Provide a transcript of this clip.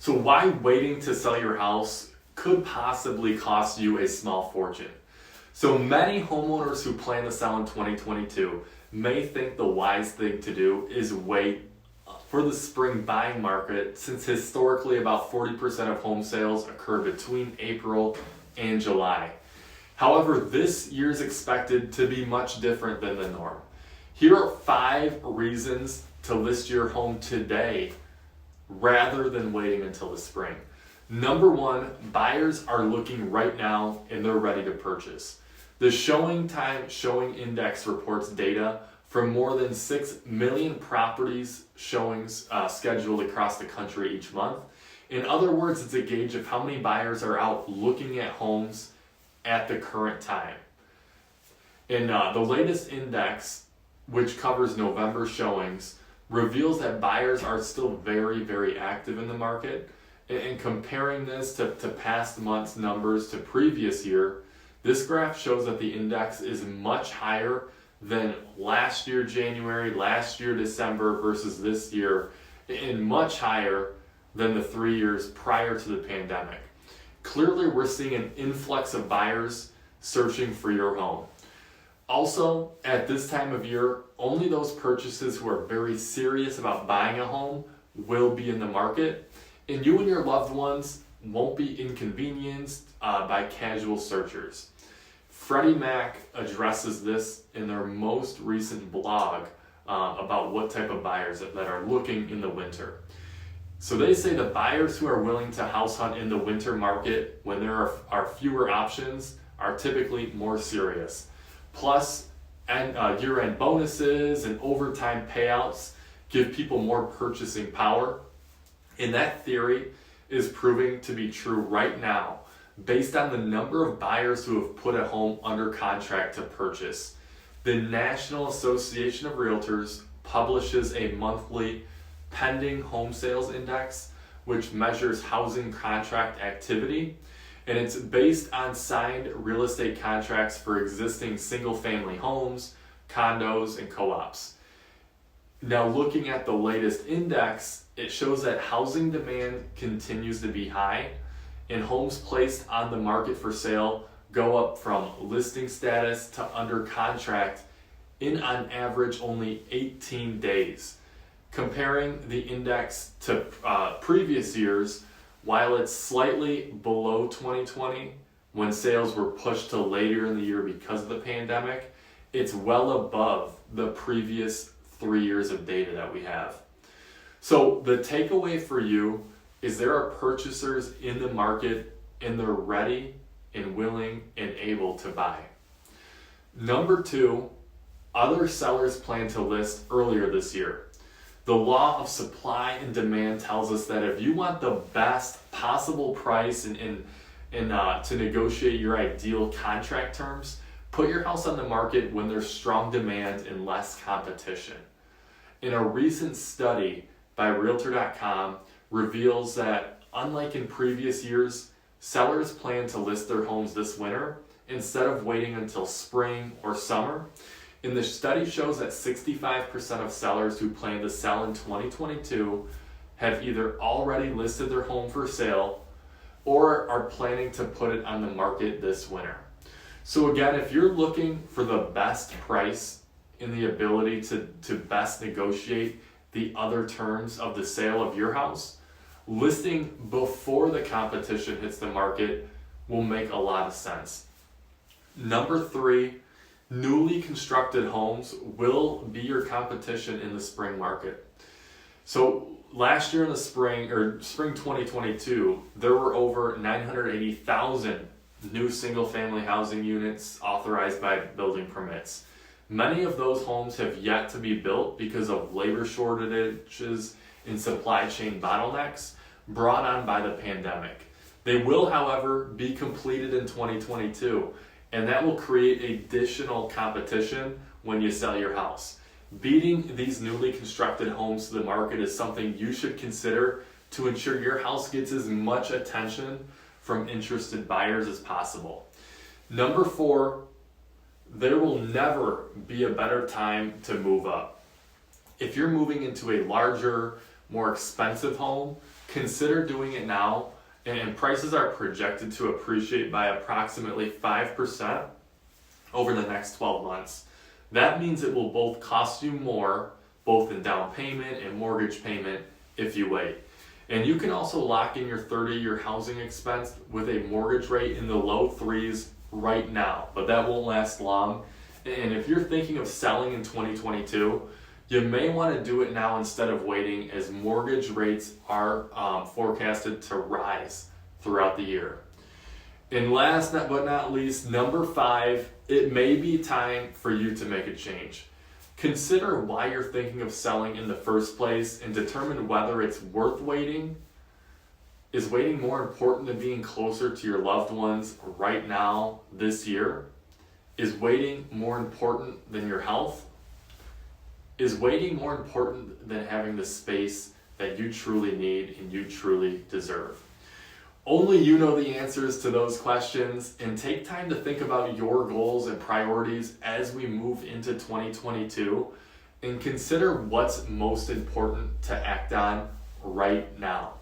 So why waiting to sell your house could possibly cost you a small fortune. So many homeowners who plan to sell in 2022 may think the wise thing to do is wait for the spring buying market, since historically about 40% of home sales occur between April and July. However, this year is expected to be much different than the norm. Here are 5 reasons to list your home today rather than waiting until the spring. Number 1, buyers are looking right now and they're ready to purchase. The Showing Time Showing Index reports data from more than 6 million properties showings scheduled across the country each month. In other words, it's a gauge of how many buyers are out looking at homes at the current time. And the latest index, which covers November showings, reveals that buyers are still very, very active in the market. And comparing this to past months' numbers to previous year, this graph shows that the index is much higher than last year January, last year December versus this year, and much higher than the 3 years prior to the pandemic. Clearly, we're seeing an influx of buyers searching for your home. Also, at this time of year, only those purchases who are very serious about buying a home will be in the market, and you and your loved ones won't be inconvenienced by casual searchers. Freddie Mac addresses this in their most recent blog about what type of buyers that are looking in the winter. So they say the buyers who are willing to house hunt in the winter market when there are fewer options are typically more serious. Plus, year-end bonuses and overtime payouts give people more purchasing power. And that theory is proving to be true right now, based on the number of buyers who have put a home under contract to purchase. The National Association of Realtors publishes a monthly pending home sales index, which measures housing contract activity, and it's based on signed real estate contracts for existing single-family homes, condos, and co-ops. Now, looking at the latest index, it shows that housing demand continues to be high, and homes placed on the market for sale go up from listing status to under contract in on average only 18 days. Comparing the index to previous years, while it's slightly below 2020, when sales were pushed to later in the year because of the pandemic, it's well above the previous 3 years of data that we have. So the takeaway for you is there are purchasers in the market and they're ready and willing and able to buy. Number 2, other sellers plan to list earlier this year. The law of supply and demand tells us that if you want the best possible price and to negotiate your ideal contract terms, put your house on the market when there's strong demand and less competition. In a recent study by Realtor.com reveals that, unlike in previous years, sellers plan to list their homes this winter instead of waiting until spring or summer. And the study shows that 65% of sellers who plan to sell in 2022 have either already listed their home for sale or are planning to put it on the market this winter. So again, if you're looking for the best price and the ability to best negotiate the other terms of the sale of your house, listing before the competition hits the market will make a lot of sense. Number 3, newly constructed homes will be your competition in the spring market. So last year in the spring 2022, there were over 980,000 new single-family housing units authorized by building permits. Many of those homes have yet to be built because of labor shortages and supply chain bottlenecks brought on by the pandemic. They will, however, be completed in 2022, and that will create additional competition when you sell your house. Beating these newly constructed homes to the market is something you should consider to ensure your house gets as much attention from interested buyers as possible. Number 4, there will never be a better time to move up. If you're moving into a larger, more expensive home, consider doing it now, and prices are projected to appreciate by approximately 5% over the next 12 months. That means it will both cost you more, both in down payment and mortgage payment, if you wait. And you can also lock in your 30-year housing expense with a mortgage rate in the low threes right now, but that won't last long. And if you're thinking of selling in 2022, you may want to do it now instead of waiting, as mortgage rates are forecasted to rise throughout the year. And last but not least, number 5, it may be time for you to make a change. Consider why you're thinking of selling in the first place and determine whether it's worth waiting. Is waiting more important than being closer to your loved ones right now, this year? Is waiting more important than your health? Is waiting more important than having the space that you truly need and you truly deserve? Only you know the answers to those questions, and take time to think about your goals and priorities as we move into 2022, and consider what's most important to act on right now.